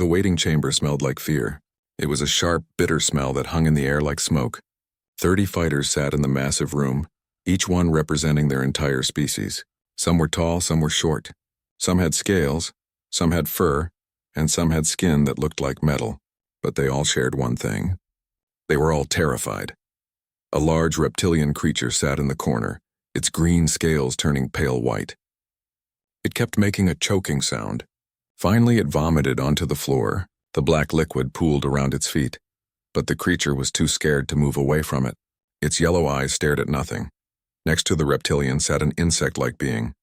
The waiting chamber smelled like fear. It was a sharp, bitter smell that hung in the air like smoke. 30 fighters sat in the massive room, each one representing their entire species. Some were tall, some were short. Some had scales, some had fur, and some had skin that looked like metal. But they all shared one thing. They were all terrified. A large reptilian creature sat in the corner, its green scales turning pale white. It kept making a choking sound. Finally, it vomited onto the floor. The black liquid pooled around its feet. But the creature was too scared to move away from it. Its yellow eyes stared at nothing. Next to the reptilian sat an insect-like being.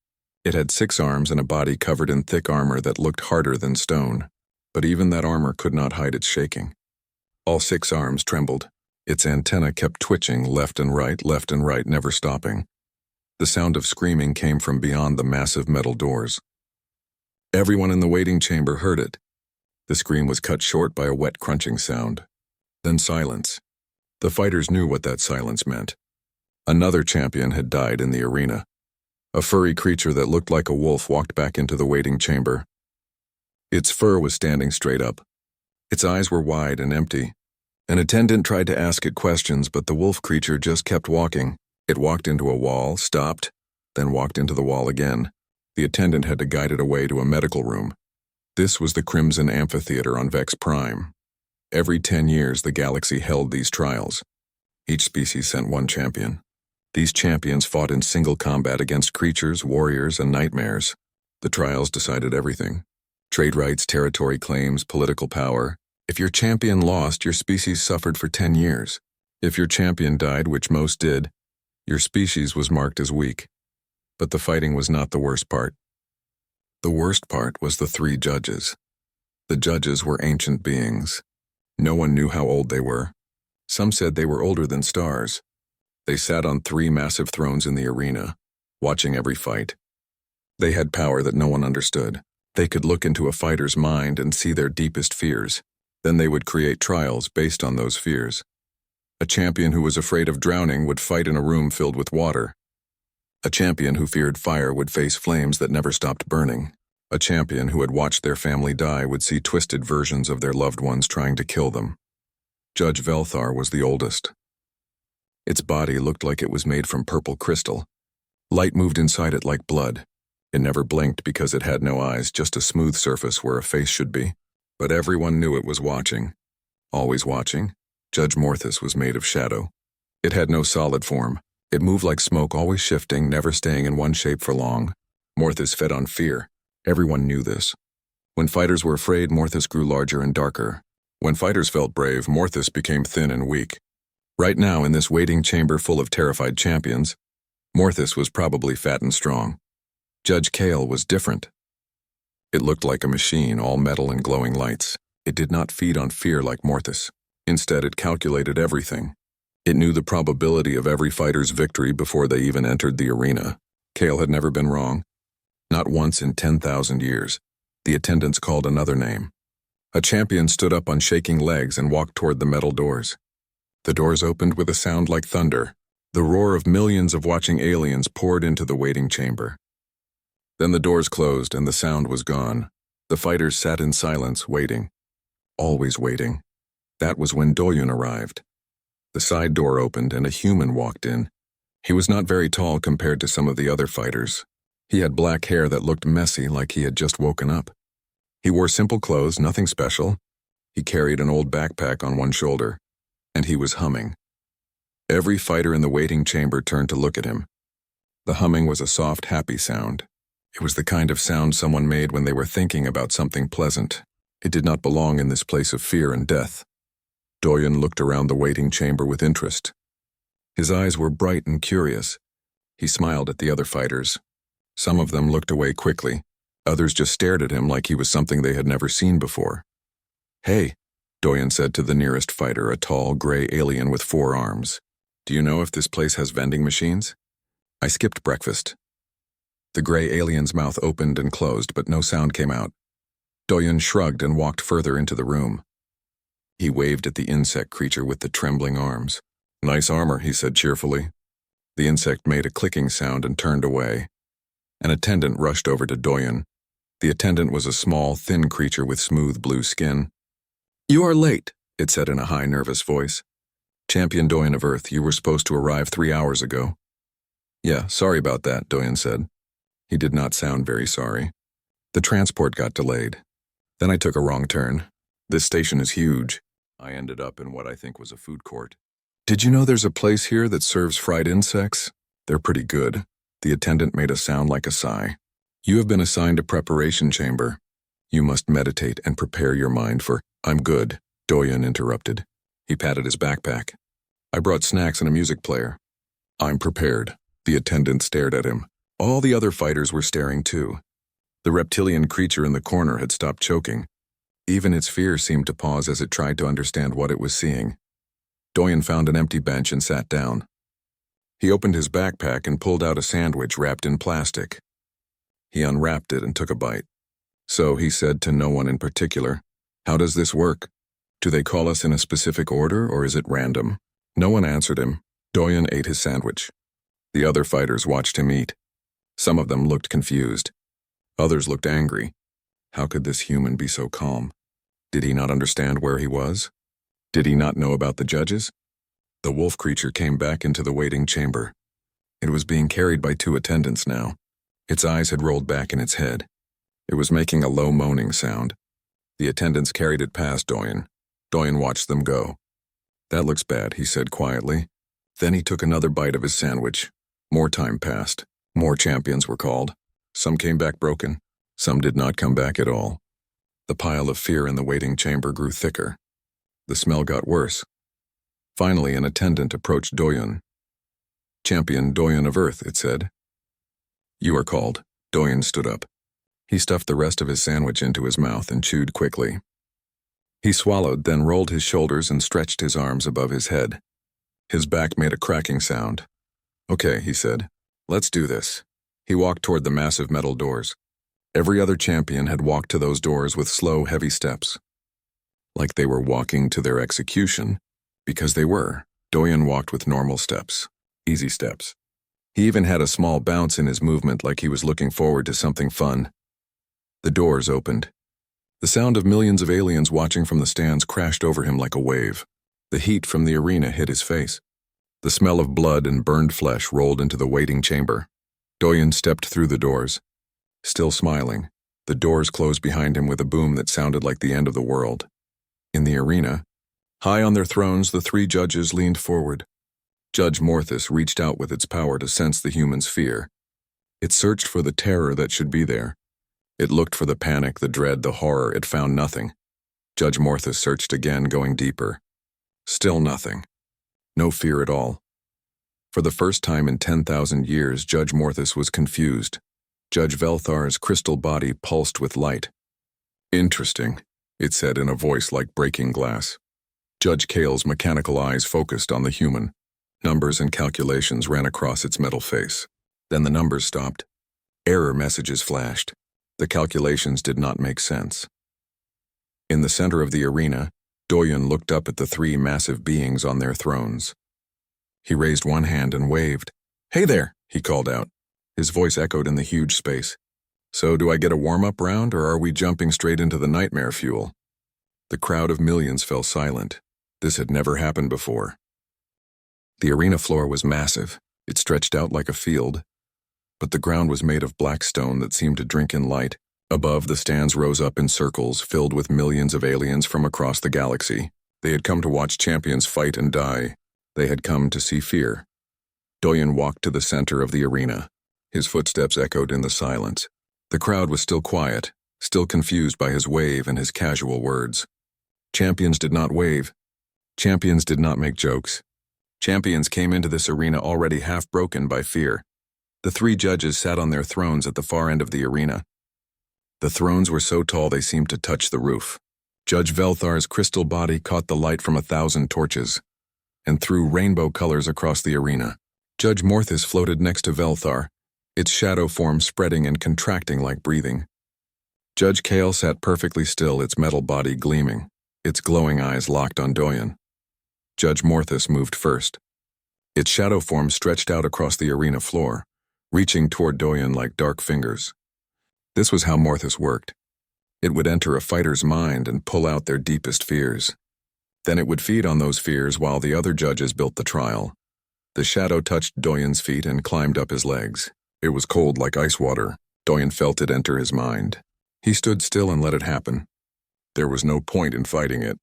It had 6 arms and a body covered in thick armor that looked harder than stone. But even that armor could not hide its shaking. All 6 arms trembled. Its antenna kept twitching left and right, never stopping. The sound of screaming came from beyond the massive metal doors. Everyone in the waiting chamber heard it. The scream was cut short by a wet crunching sound. Then silence. The fighters knew what that silence meant. Another champion had died in the arena. A furry creature that looked like a wolf walked back into the waiting chamber. Its fur was standing straight up. Its eyes were wide and empty. An attendant tried to ask it questions, but the wolf creature just kept walking. It walked into a wall, stopped, then walked into the wall again. The attendant had to guide it away to a medical room. This was the Crimson Amphitheater on Vex Prime. Every 10 years, the galaxy held these trials. Each species sent one champion. These champions fought in single combat against creatures, warriors, and nightmares. The trials decided everything. Trade rights, territory claims, political power. If your champion lost, your species suffered for 10 years. If your champion died, which most did, your species was marked as weak. But the fighting was not the worst part. The worst part was the 3 judges. The judges were ancient beings. No one knew how old they were. Some said they were older than stars. They sat on 3 massive thrones in the arena, watching every fight. They had power that no one understood. They could look into a fighter's mind and see their deepest fears. Then they would create trials based on those fears. A champion who was afraid of drowning would fight in a room filled with water. A champion who feared fire would face flames that never stopped burning. A champion who had watched their family die would see twisted versions of their loved ones trying to kill them. Judge Velthar was the oldest. Its body looked like it was made from purple crystal. Light moved inside it like blood. It never blinked because it had no eyes, just a smooth surface where a face should be. But everyone knew it was watching. Always watching. Judge Morthus was made of shadow. It had no solid form. It moved like smoke, always shifting, never staying in one shape for long. Morthus fed on fear. Everyone knew this. When fighters were afraid, Morthus grew larger and darker. When fighters felt brave, Morthus became thin and weak. Right now, in this waiting chamber full of terrified champions, Morthus was probably fat and strong. Judge Kale was different. It looked like a machine, all metal and glowing lights. It did not feed on fear like Morthus. Instead, it calculated everything. It knew the probability of every fighter's victory before they even entered the arena. Kale had never been wrong. Not once in 10,000 years. The attendants called another name. A champion stood up on shaking legs and walked toward the metal doors. The doors opened with a sound like thunder. The roar of millions of watching aliens poured into the waiting chamber. Then the doors closed and the sound was gone. The fighters sat in silence, waiting. Always waiting. That was when Doyun arrived. The side door opened and a human walked in. He was not very tall compared to some of the other fighters. He had black hair that looked messy, like he had just woken up. He wore simple clothes, nothing special. He carried an old backpack on one shoulder, and he was humming. Every fighter in the waiting chamber turned to look at him. The humming was a soft, happy sound. It was the kind of sound someone made when they were thinking about something pleasant. It did not belong in this place of fear and death. Doyun looked around the waiting chamber with interest. His eyes were bright and curious. He smiled at the other fighters. Some of them looked away quickly. Others just stared at him like he was something they had never seen before. "Hey," Doyun said to the nearest fighter, a tall, gray alien with 4 arms. "Do you know if this place has vending machines? I skipped breakfast." The gray alien's mouth opened and closed, but no sound came out. Doyun shrugged and walked further into the room. He waved at the insect creature with the trembling arms. "Nice armor," he said cheerfully. The insect made a clicking sound and turned away. An attendant rushed over to Doyun. The attendant was a small, thin creature with smooth blue skin. "You are late," it said in a high, nervous voice. "Champion Doyen of Earth, you were supposed to arrive 3 hours ago." "Yeah, sorry about that," Doyen said. He did not sound very sorry. "The transport got delayed. Then I took a wrong turn. This station is huge." I ended up in what I think was a food court. "Did you know there's a place here that serves fried insects? They're pretty good." The attendant made a sound like a sigh. "You have been assigned a preparation chamber. You must meditate and prepare your mind for—" "I'm good," Doyen interrupted. He patted his backpack. "I brought snacks and a music player." "I'm prepared." The attendant stared at him. All the other fighters were staring too. The reptilian creature in the corner had stopped choking. Even its fear seemed to pause as it tried to understand what it was seeing. Doyen found an empty bench and sat down. He opened his backpack and pulled out a sandwich wrapped in plastic. He unwrapped it and took a bite. "So," he said to no one in particular, "how does this work? Do they call us in a specific order, or is it random?" No one answered him. Doyen ate his sandwich. The other fighters watched him eat. Some of them looked confused. Others looked angry. How could this human be so calm? Did he not understand where he was? Did he not know about the judges? The wolf creature came back into the waiting chamber. It was being carried by 2 attendants now. Its eyes had rolled back in its head. It was making a low moaning sound. The attendants carried it past Doyen. Doyen watched them go. "That looks bad," he said quietly. Then he took another bite of his sandwich. More time passed. More champions were called. Some came back broken. Some did not come back at all. The pile of fear in the waiting chamber grew thicker. The smell got worse. Finally, an attendant approached Doyen. "Champion Doyen of Earth," it said. "You are called." Doyen stood up. He stuffed the rest of his sandwich into his mouth and chewed quickly. He swallowed, then rolled his shoulders and stretched his arms above his head. His back made a cracking sound. "Okay," he said. "Let's do this." He walked toward the massive metal doors. Every other champion had walked to those doors with slow, heavy steps. Like they were walking to their execution, because they were. Doyen walked with normal steps, easy steps. He even had a small bounce in his movement, like he was looking forward to something fun. The doors opened. The sound of millions of aliens watching from the stands crashed over him like a wave. The heat from the arena hit his face. The smell of blood and burned flesh rolled into the waiting chamber. Doyen stepped through the doors. Still smiling, the doors closed behind him with a boom that sounded like the end of the world. In the arena, high on their thrones, the 3 judges leaned forward. Judge Morthus reached out with its power to sense the human's fear. It searched for the terror that should be there. It looked for the panic, the dread, the horror. It found nothing. Judge Morthus searched again, going deeper. Still nothing. No fear at all. For the first time in 10,000 years, Judge Morthus was confused. Judge Velthar's crystal body pulsed with light. "Interesting," it said in a voice like breaking glass. Judge Kale's mechanical eyes focused on the human. Numbers and calculations ran across its metal face. Then the numbers stopped. Error messages flashed. The calculations did not make sense. In the center of the arena, Doyen looked up at the 3 massive beings on their thrones. He raised one hand and waved. "Hey there," he called out. His voice echoed in the huge space. "So do I get a warm-up round, or are we jumping straight into the nightmare fuel?" The crowd of millions fell silent. This had never happened before. The arena floor was massive. It stretched out like a field. But the ground was made of black stone that seemed to drink in light. Above, the stands rose up in circles, filled with millions of aliens from across the galaxy. They had come to watch champions fight and die. They had come to see fear. Doyen walked to the center of the arena. His footsteps echoed in the silence. The crowd was still quiet, still confused by his wave and his casual words. Champions did not wave. Champions did not make jokes. Champions came into this arena already half broken by fear. The 3 judges sat on their thrones at the far end of the arena. The thrones were so tall they seemed to touch the roof. Judge Velthar's crystal body caught the light from 1,000 torches and threw rainbow colors across the arena. Judge Morthus floated next to Velthar, its shadow form spreading and contracting like breathing. Judge Kale sat perfectly still, its metal body gleaming, its glowing eyes locked on Doyen. Judge Morthus moved first. Its shadow form stretched out across the arena floor, reaching toward Doyen like dark fingers. This was how Morthus worked. It would enter a fighter's mind and pull out their deepest fears. Then it would feed on those fears while the other judges built the trial. The shadow touched Doyen's feet and climbed up his legs. It was cold like ice water. Doyen felt it enter his mind. He stood still and let it happen. There was no point in fighting it.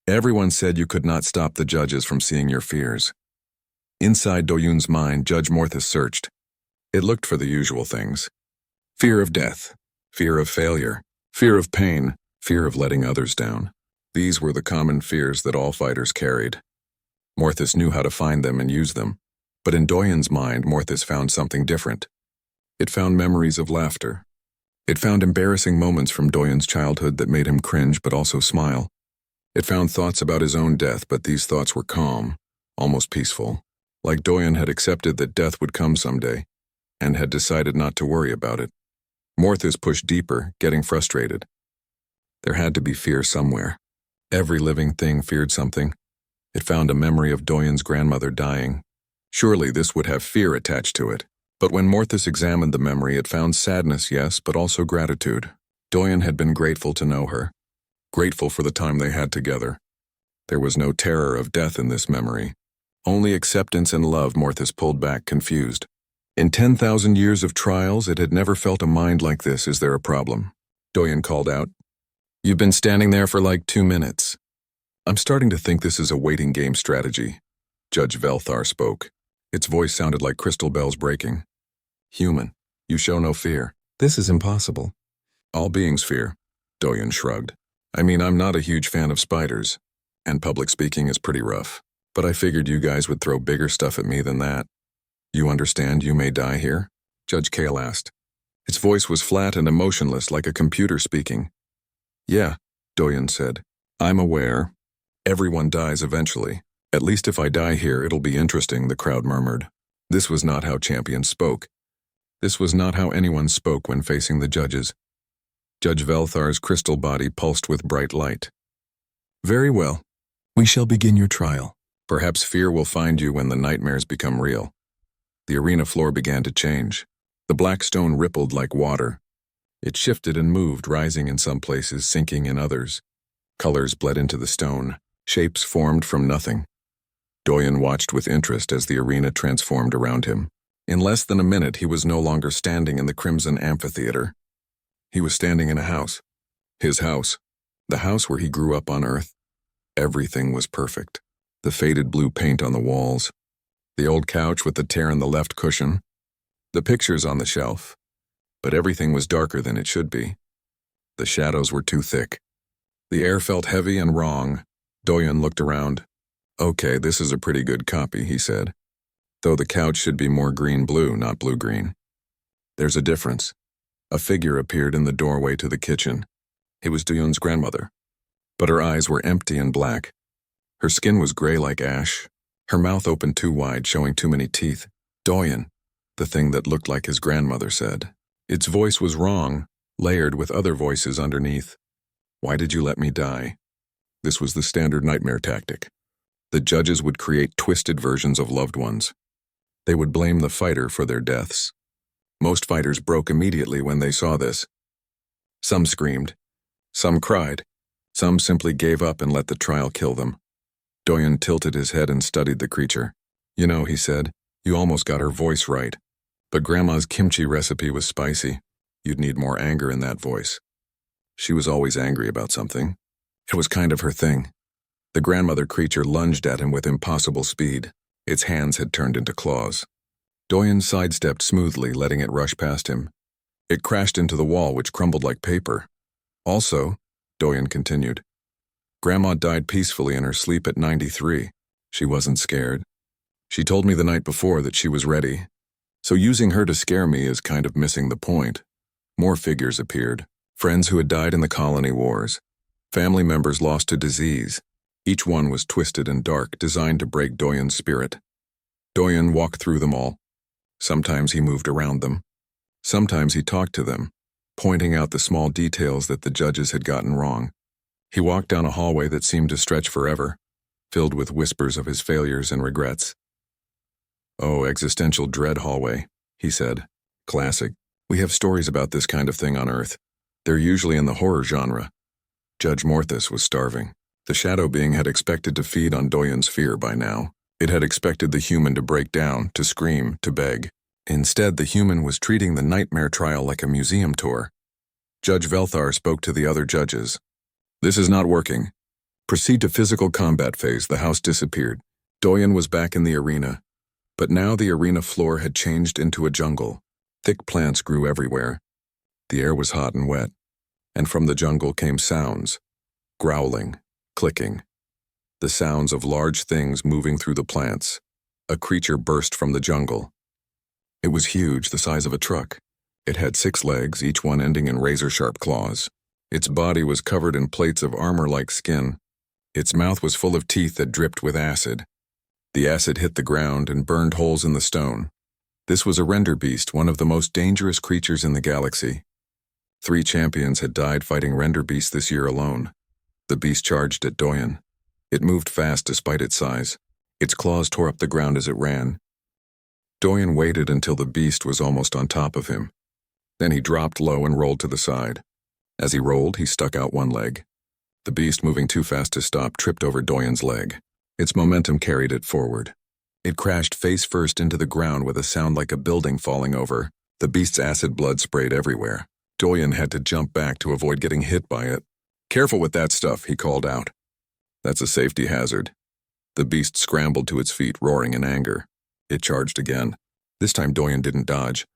Everyone said you could not stop the judges from seeing your fears. Inside Doyen's mind, Judge Morthus searched. It looked for the usual things. Fear of death, fear of failure, fear of pain, fear of letting others down. These were the common fears that all fighters carried. Morthus knew how to find them and use them. But in Doyen's mind, Morthus found something different. It found memories of laughter. It found embarrassing moments from Doyen's childhood that made him cringe but also smile. It found thoughts about his own death, but these thoughts were calm, almost peaceful, like Doyen had accepted that death would come someday, and had decided not to worry about it. Morthus pushed deeper, getting frustrated. There had to be fear somewhere. Every living thing feared something. It found a memory of Doyen's grandmother dying. Surely this would have fear attached to it. But when Morthus examined the memory, it found sadness, yes, but also gratitude. Doyen had been grateful to know her. Grateful for the time they had together. There was no terror of death in this memory. Only acceptance and love. Morthus pulled back, confused. In 10,000 years of trials, it had never felt a mind like this. Is there a problem? Doyen called out. You've been standing there for like 2 minutes. I'm starting to think this is a waiting game strategy. Judge Velthar spoke. Its voice sounded like crystal bells breaking. Human, you show no fear. This is impossible. All beings fear. Doyen shrugged. I mean, I'm not a huge fan of spiders, and public speaking is pretty rough. But I figured you guys would throw bigger stuff at me than that. You understand you may die here? Judge Kale asked. Its voice was flat and emotionless, like a computer speaking. Yeah, Doyen said. I'm aware. Everyone dies eventually. At least if I die here, it'll be interesting, the crowd murmured. This was not how champions spoke. This was not how anyone spoke when facing the judges. Judge Velthar's crystal body pulsed with bright light. Very well. We shall begin your trial. Perhaps fear will find you when the nightmares become real. The arena floor began to change. The black stone rippled like water. It shifted and moved, rising in some places, sinking in others. Colors bled into the stone. Shapes formed from nothing. Doyen watched with interest as the arena transformed around him. In less than a minute, he was no longer standing in the crimson amphitheater. He was standing in a house. His house. The house where he grew up on Earth. Everything was perfect. The faded blue paint on the walls. The old couch with the tear in the left cushion. The pictures on the shelf. But everything was darker than it should be. The shadows were too thick. The air felt heavy and wrong. Doyen looked around. Okay, this is a pretty good copy, he said. Though the couch should be more green-blue, not blue-green. There's a difference. A figure appeared in the doorway to the kitchen. It was Doyen's grandmother. But her eyes were empty and black. Her skin was gray like ash. Her mouth opened too wide, showing too many teeth. Doyen, the thing that looked like his grandmother, said. Its voice was wrong, layered with other voices underneath. Why did you let me die? This was the standard nightmare tactic. The judges would create twisted versions of loved ones. They would blame the fighter for their deaths. Most fighters broke immediately when they saw this. Some screamed. Some cried. Some simply gave up and let the trial kill them. Doyen tilted his head and studied the creature. You know, he said, you almost got her voice right. But Grandma's kimchi recipe was spicy. You'd need more anger in that voice. She was always angry about something. It was kind of her thing. The grandmother creature lunged at him with impossible speed. Its hands had turned into claws. Doyen sidestepped smoothly, letting it rush past him. It crashed into the wall, which crumbled like paper. Also, Doyen continued, Grandma died peacefully in her sleep at 93. She wasn't scared. She told me the night before that she was ready. So using her to scare me is kind of missing the point. More figures appeared. Friends who had died in the colony wars. Family members lost to disease. Each one was twisted and dark, designed to break Doyen's spirit. Doyen walked through them all. Sometimes he moved around them. Sometimes he talked to them, pointing out the small details that the judges had gotten wrong. He walked down a hallway that seemed to stretch forever, filled with whispers of his failures and regrets. Oh, existential dread hallway, he said. Classic. We have stories about this kind of thing on Earth. They're usually in the horror genre. Judge Morthus was starving. The shadow being had expected to feed on Doyen's fear by now. It had expected the human to break down, to scream, to beg. Instead, the human was treating the nightmare trial like a museum tour. Judge Velthar spoke to the other judges. This is not working. Proceed to physical combat phase. The house disappeared. Doyen was back in the arena. But now the arena floor had changed into a jungle. Thick plants grew everywhere. The air was hot and wet. And from the jungle came sounds. Growling, clicking. The sounds of large things moving through the plants. A creature burst from the jungle. It was huge, the size of a truck. It had 6 legs, each one ending in razor-sharp claws. Its body was covered in plates of armor-like skin. Its mouth was full of teeth that dripped with acid. The acid hit the ground and burned holes in the stone. This was a render beast, one of the most dangerous creatures in the galaxy. 3 champions had died fighting render beasts this year alone. The beast charged at Doyen. It moved fast despite its size. Its claws tore up the ground as it ran. Doyen waited until the beast was almost on top of him. Then he dropped low and rolled to the side. As he rolled, he stuck out one leg. The beast, moving too fast to stop, tripped over Doyen's leg. Its momentum carried it forward. It crashed face first into the ground with a sound like a building falling over. The beast's acid blood sprayed everywhere. Doyen had to jump back to avoid getting hit by it. "Careful with that stuff," he called out. "That's a safety hazard." The beast scrambled to its feet, roaring in anger. It charged again. This time Doyen didn't dodge.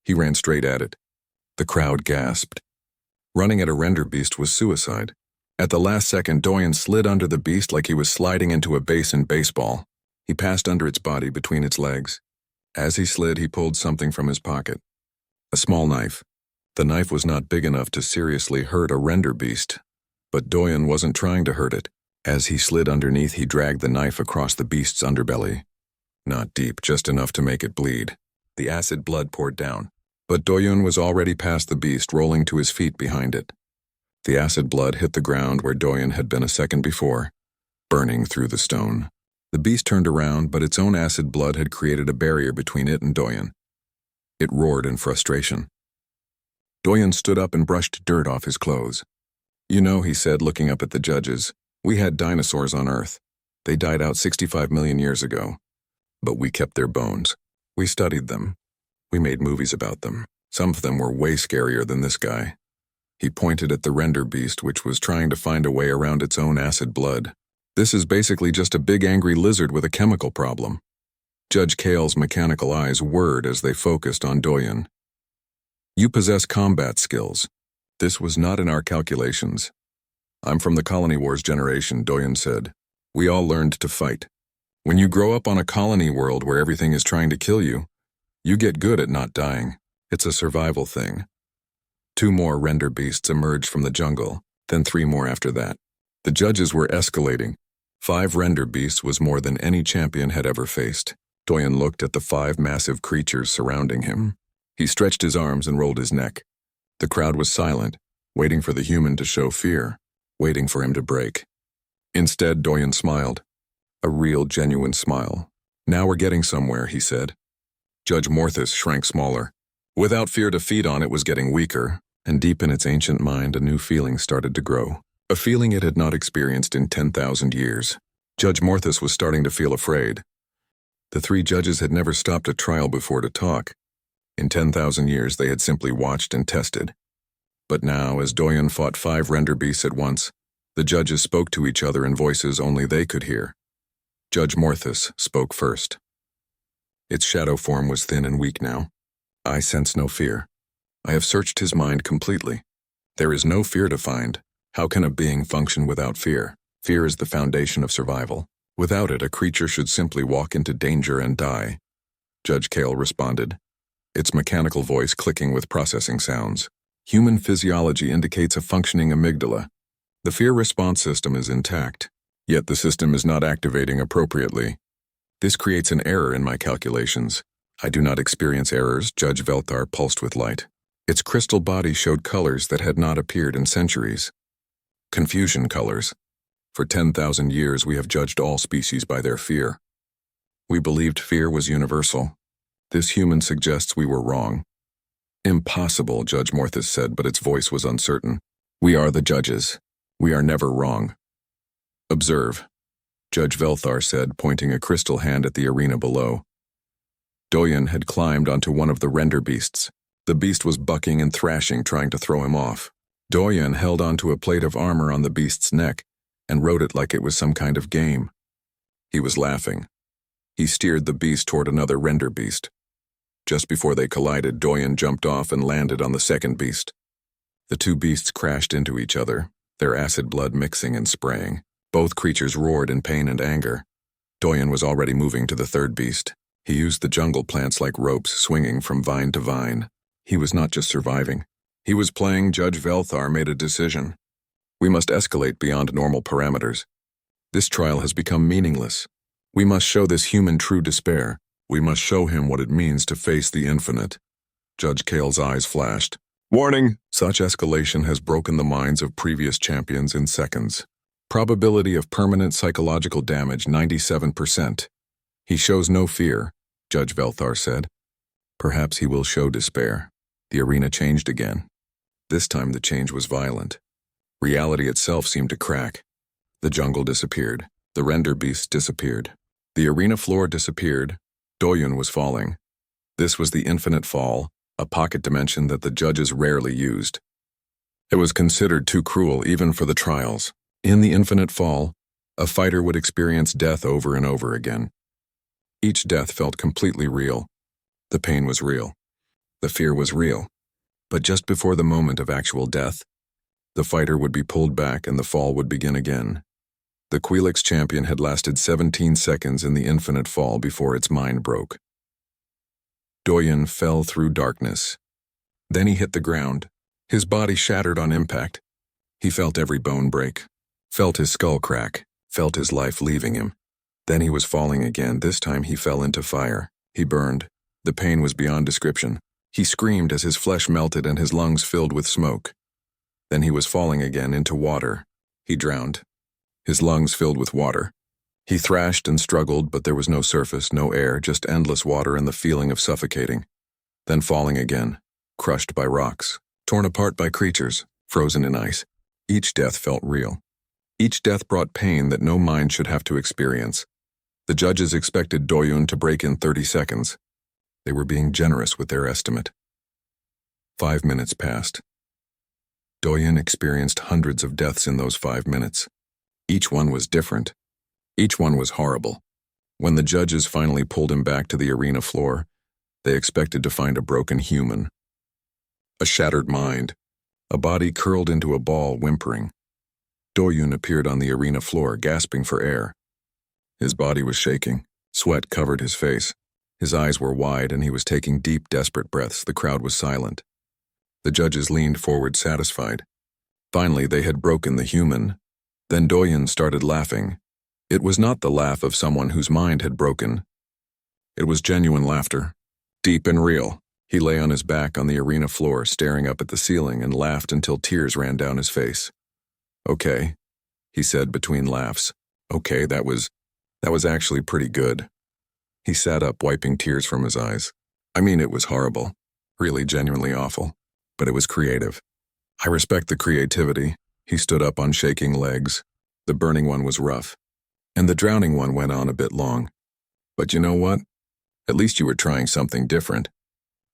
He ran straight at it. The crowd gasped. Running at a render beast was suicide. At the last second, Doyen slid under the beast like he was sliding into a base in baseball. He passed under its body between its legs. As he slid, he pulled something from his pocket. A small knife. The knife was not big enough to seriously hurt a render beast, but Doyen wasn't trying to hurt it. As he slid underneath, he dragged the knife across the beast's underbelly. Not deep, just enough to make it bleed. The acid blood poured down, but Doyen was already past the beast, rolling to his feet behind it. The acid blood hit the ground where Doyen had been a second before, burning through the stone. The beast turned around, but its own acid blood had created a barrier between it and Doyen. It roared in frustration. Doyen stood up and brushed dirt off his clothes. "You know," he said, looking up at the judges, "we had dinosaurs on Earth. They died out 65 million years ago. But we kept their bones. We studied them. We made movies about them. Some of them were way scarier than this guy." He pointed at the render beast, which was trying to find a way around its own acid blood. "This is basically just a big angry lizard with a chemical problem." Judge Kale's mechanical eyes whirred as they focused on Doyen. "You possess combat skills. This was not in our calculations." "I'm from the Colony Wars generation," Doyen said. "We all learned to fight. When you grow up on a colony world where everything is trying to kill you, you get good at not dying. It's a survival thing." 2 more render beasts emerged from the jungle, then 3 more after that. The judges were escalating. 5 render beasts was more than any champion had ever faced. Doyen looked at the 5 massive creatures surrounding him. He stretched his arms and rolled his neck. The crowd was silent, waiting for the human to show fear, waiting for him to break. Instead, Doyen smiled. A real, genuine smile. "Now we're getting somewhere," he said. Judge Morthus shrank smaller. Without fear to feed on, it was getting weaker, and deep in its ancient mind, a new feeling started to grow. A feeling it had not experienced in 10,000 years. Judge Morthus was starting to feel afraid. The 3 judges had never stopped a trial before to talk. In 10,000 years, they had simply watched and tested. But now, as Doyen fought 5 render beasts at once, the judges spoke to each other in voices only they could hear. Judge Morthus spoke first. Its shadow form was thin and weak now. "I sense no fear. I have searched his mind completely. There is no fear to find. How can a being function without fear? Fear is the foundation of survival. Without it, a creature should simply walk into danger and die." Judge Kale responded, its mechanical voice clicking with processing sounds. "Human physiology indicates a functioning amygdala. The fear response system is intact, yet the system is not activating appropriately. This creates an error in my calculations. I do not experience errors." Judge Velthar pulsed with light. Its crystal body showed colors that had not appeared in centuries. Confusion colors. For 10,000 years we have judged all species by their fear. We believed fear was universal. This human suggests we were wrong. Impossible, Judge Morthis said, but its voice was uncertain. We are the judges. We are never wrong. Observe, Judge Velthar said, pointing a crystal hand at the arena below. Doyen had climbed onto one of the render beasts. The beast was bucking and thrashing, trying to throw him off. Doyen held onto a plate of armor on the beast's neck and rode it like it was some kind of game. He was laughing. He steered the beast toward another render beast. Just before they collided, Doyen jumped off and landed on the second beast. The two beasts crashed into each other, their acid blood mixing and spraying. Both creatures roared in pain and anger. Doyen was already moving to the third beast. He used the jungle plants like ropes, swinging from vine to vine. He was not just surviving. He was playing. Judge Velthar made a decision. We must escalate beyond normal parameters. This trial has become meaningless. We must show this human true despair. We must show him what it means to face the infinite. Judge Kale's eyes flashed. Warning! Such escalation has broken the minds of previous champions in seconds. Probability of permanent psychological damage 97%. He shows no fear, Judge Velthar said. Perhaps he will show despair. The arena changed again. This time the change was violent. Reality itself seemed to crack. The jungle disappeared. The render beasts disappeared. The arena floor disappeared. Doyen was falling. This was the infinite fall, a pocket dimension that the judges rarely used. It was considered too cruel even for the trials. In the infinite fall, a fighter would experience death over and over again. Each death felt completely real. The pain was real. The fear was real. But just before the moment of actual death, the fighter would be pulled back and the fall would begin again. The Quelix champion had lasted 17 seconds in the infinite fall before its mind broke. Doyen fell through darkness. Then he hit the ground. His body shattered on impact. He felt every bone break, felt his skull crack, felt his life leaving him. Then he was falling again. This time he fell into fire. He burned. The pain was beyond description. He screamed as his flesh melted and his lungs filled with smoke. Then he was falling again into water. He drowned. His lungs filled with water. He thrashed and struggled, but there was no surface, no air, just endless water and the feeling of suffocating. Then falling again, crushed by rocks, torn apart by creatures, frozen in ice. Each death felt real. Each death brought pain that no mind should have to experience. The judges expected Doyen to break in 30 seconds. They were being generous with their estimate. 5 minutes passed. Doyen experienced hundreds of deaths in those 5 minutes. Each one was different. Each one was horrible. When the judges finally pulled him back to the arena floor, they expected to find a broken human. A shattered mind. A body curled into a ball, whimpering. Doyen appeared on the arena floor, gasping for air. His body was shaking. Sweat covered his face. His eyes were wide and he was taking deep, desperate breaths. The crowd was silent. The judges leaned forward, satisfied. Finally, they had broken the human. Then Doyen started laughing. It was not the laugh of someone whose mind had broken. It was genuine laughter, deep and real. He lay on his back on the arena floor, staring up at the ceiling, and laughed until tears ran down his face. Okay, he said between laughs. Okay, that was actually pretty good. He sat up, wiping tears from his eyes. I mean, it was horrible. Really genuinely awful. But it was creative. I respect the creativity. He stood up on shaking legs. The burning one was rough. And the drowning one went on a bit long. But you know what? At least you were trying something different.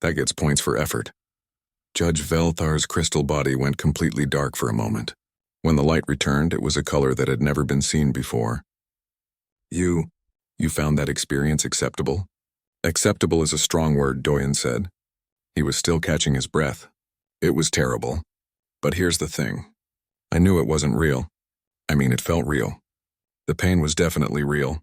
That gets points for effort. Judge Velthar's crystal body went completely dark for a moment. When the light returned, it was a color that had never been seen before. You found that experience acceptable? Acceptable is a strong word, Doyen said. He was still catching his breath. It was terrible. But here's the thing. I knew it wasn't real. I mean, it felt real. The pain was definitely real.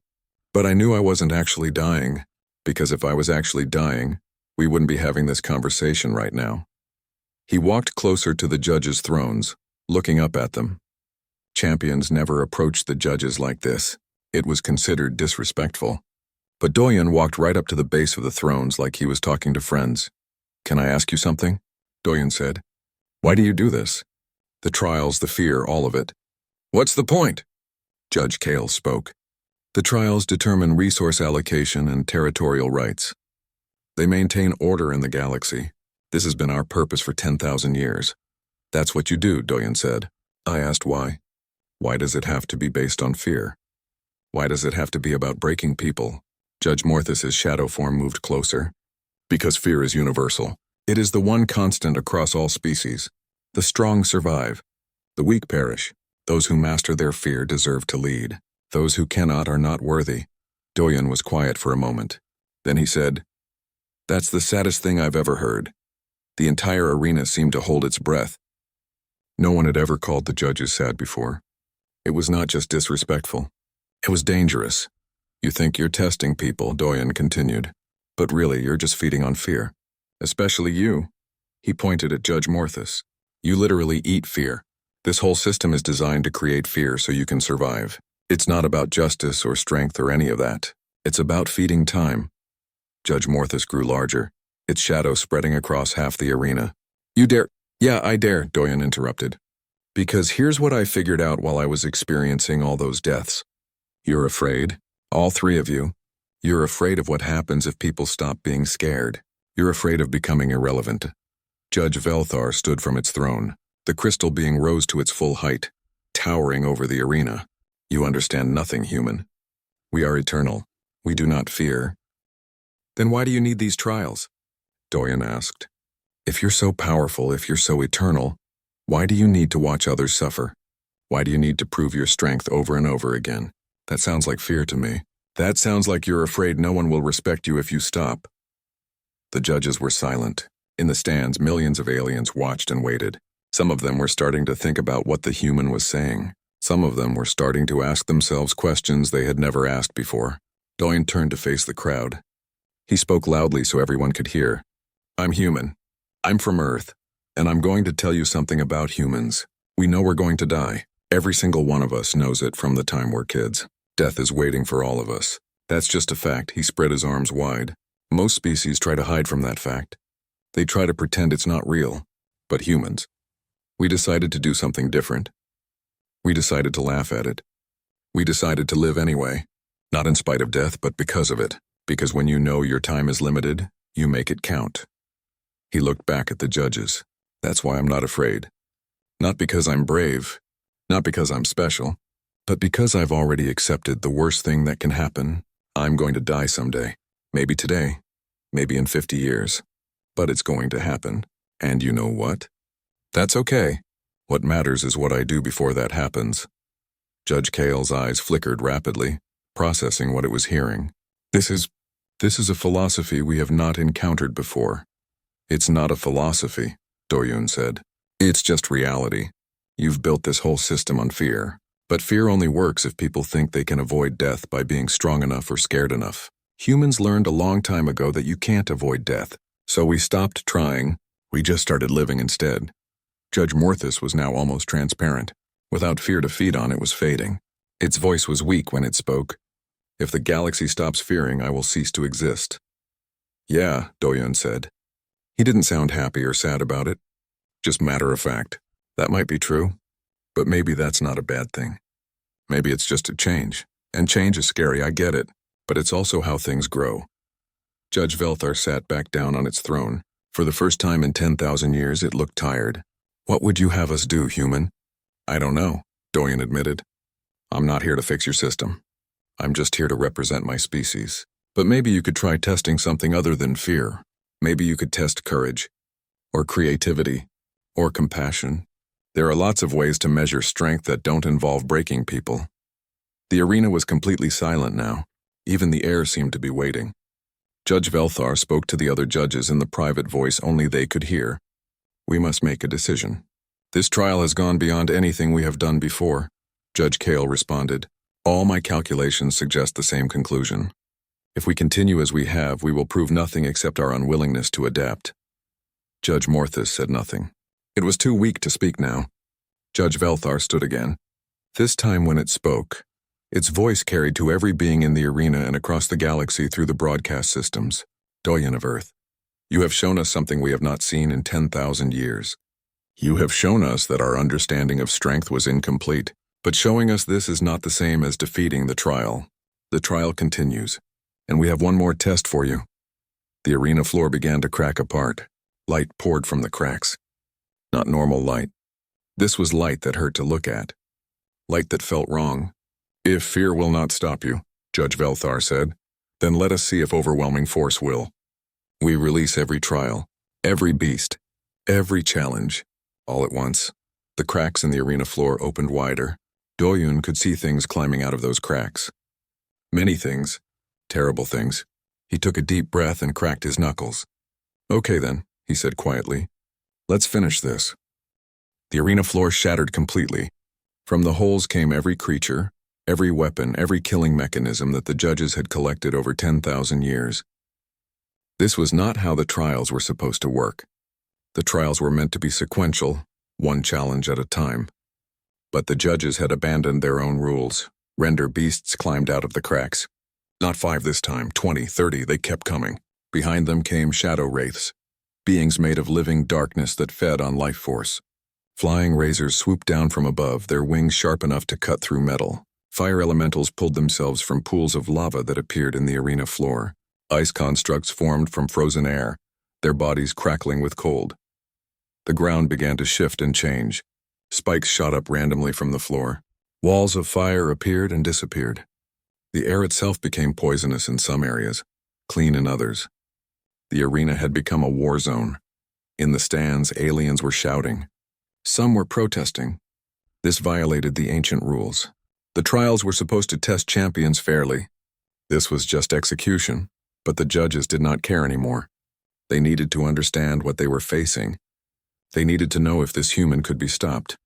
But I knew I wasn't actually dying, because if I was actually dying, we wouldn't be having this conversation right now. He walked closer to the judges' thrones, looking up at them. Champions never approached the judges like this. It was considered disrespectful. But Doyen walked right up to the base of the thrones like he was talking to friends. Can I ask you something? Doyen said. Why do you do this? The trials, the fear, all of it. What's the point? Judge Kale spoke. The trials determine resource allocation and territorial rights. They maintain order in the galaxy. This has been our purpose for 10,000 years. That's what you do, Doyen said. I asked why. Why does it have to be based on fear? Why does it have to be about breaking people? Judge Morthus's shadow form moved closer. Because fear is universal. It is the one constant across all species. The strong survive. The weak perish. Those who master their fear deserve to lead. Those who cannot are not worthy. Doyen was quiet for a moment. Then he said, "That's the saddest thing I've ever heard." The entire arena seemed to hold its breath. No one had ever called the judges sad before. It was not just disrespectful. It was dangerous. You think you're testing people, Doyen continued. But really, you're just feeding on fear. Especially you. He pointed at Judge Morthus. You literally eat fear. This whole system is designed to create fear so you can survive. It's not about justice or strength or any of that. It's about feeding time. Judge Morthus grew larger, its shadow spreading across half the arena. You dare? Yeah, I dare, Doyen interrupted. Because here's what I figured out while I was experiencing all those deaths. You're afraid, all three of you. You're afraid of what happens if people stop being scared. You're afraid of becoming irrelevant. Judge Velthar stood from its throne. The crystal being rose to its full height, towering over the arena. You understand nothing, human. We are eternal. We do not fear. Then why do you need these trials? Doyen asked. If you're so powerful, if you're so eternal, why do you need to watch others suffer? Why do you need to prove your strength over and over again? That sounds like fear to me. That sounds like you're afraid no one will respect you if you stop. The judges were silent. In the stands, millions of aliens watched and waited. Some of them were starting to think about what the human was saying. Some of them were starting to ask themselves questions they had never asked before. Doyen turned to face the crowd. He spoke loudly so everyone could hear. I'm human. I'm from Earth. And I'm going to tell you something about humans. We know we're going to die. Every single one of us knows it from the time we're kids. Death is waiting for all of us. That's just a fact. He spread his arms wide. Most species try to hide from that fact. They try to pretend it's not real. But humans. We decided to do something different. We decided to laugh at it. We decided to live anyway. Not in spite of death, but because of it. Because when you know your time is limited, you make it count. He looked back at the judges. That's why I'm not afraid. Not because I'm brave. Not because I'm special. But because I've already accepted the worst thing that can happen. I'm going to die someday. Maybe today. Maybe in 50 years. But it's going to happen. And you know what? That's okay. What matters is what I do before that happens. Judge Kale's eyes flickered rapidly, processing what it was hearing. This is a philosophy we have not encountered before. It's not a philosophy, Doyen said. It's just reality. You've built this whole system on fear. But fear only works if people think they can avoid death by being strong enough or scared enough. Humans learned a long time ago that you can't avoid death. So we stopped trying. We just started living instead. Judge Morthus was now almost transparent. Without fear to feed on, it was fading. Its voice was weak when it spoke. If the galaxy stops fearing, I will cease to exist. Yeah, Doyen said. He didn't sound happy or sad about it. Just matter of fact. That might be true. But maybe that's not a bad thing. Maybe it's just a change. And change is scary, I get it. But it's also how things grow. Judge Velthar sat back down on its throne. For the first time in 10,000 years, it looked tired. What would you have us do, human? I don't know, Doyen admitted. I'm not here to fix your system. I'm just here to represent my species. But maybe you could try testing something other than fear. Maybe you could test courage. Or creativity. Or compassion. There are lots of ways to measure strength that don't involve breaking people. The arena was completely silent now. Even the air seemed to be waiting. Judge Velthar spoke to the other judges in the private voice only they could hear. We must make a decision. This trial has gone beyond anything we have done before, Judge Kale responded. All my calculations suggest the same conclusion. If we continue as we have, we will prove nothing except our unwillingness to adapt. Judge Morthus said nothing. It was too weak to speak now. Judge Velthar stood again. This time when it spoke, its voice carried to every being in the arena and across the galaxy through the broadcast systems. Doyen of Earth, you have shown us something we have not seen in 10,000 years. You have shown us that our understanding of strength was incomplete, but showing us this is not the same as defeating the trial. The trial continues, and we have one more test for you. The arena floor began to crack apart. Light poured from the cracks. Not normal light. This was light that hurt to look at. Light that felt wrong. "If fear will not stop you," Judge Velthar said, "then let us see if overwhelming force will. We release every trial, every beast, every challenge, all at once." The cracks in the arena floor opened wider. Doyun could see things climbing out of those cracks. Many things. Terrible things. He took a deep breath and cracked his knuckles. "Okay then," he said quietly. "Let's finish this." The arena floor shattered completely. From the holes came every creature, every weapon, every killing mechanism that the judges had collected over 10,000 years. This was not how the trials were supposed to work. The trials were meant to be sequential, one challenge at a time. But the judges had abandoned their own rules. Render beasts climbed out of the cracks. Not 5 this time, 20, 30, they kept coming. Behind them came shadow wraiths, beings made of living darkness that fed on life force. Flying razors swooped down from above, their wings sharp enough to cut through metal. Fire elementals pulled themselves from pools of lava that appeared in the arena floor. Ice constructs formed from frozen air, their bodies crackling with cold. The ground began to shift and change. Spikes shot up randomly from the floor. Walls of fire appeared and disappeared. The air itself became poisonous in some areas, clean in others. The arena had become a war zone. In the stands, aliens were shouting. Some were protesting. This violated the ancient rules. The trials were supposed to test champions fairly. This was just execution, but the judges did not care anymore. They needed to understand what they were facing. They needed to know if this human could be stopped.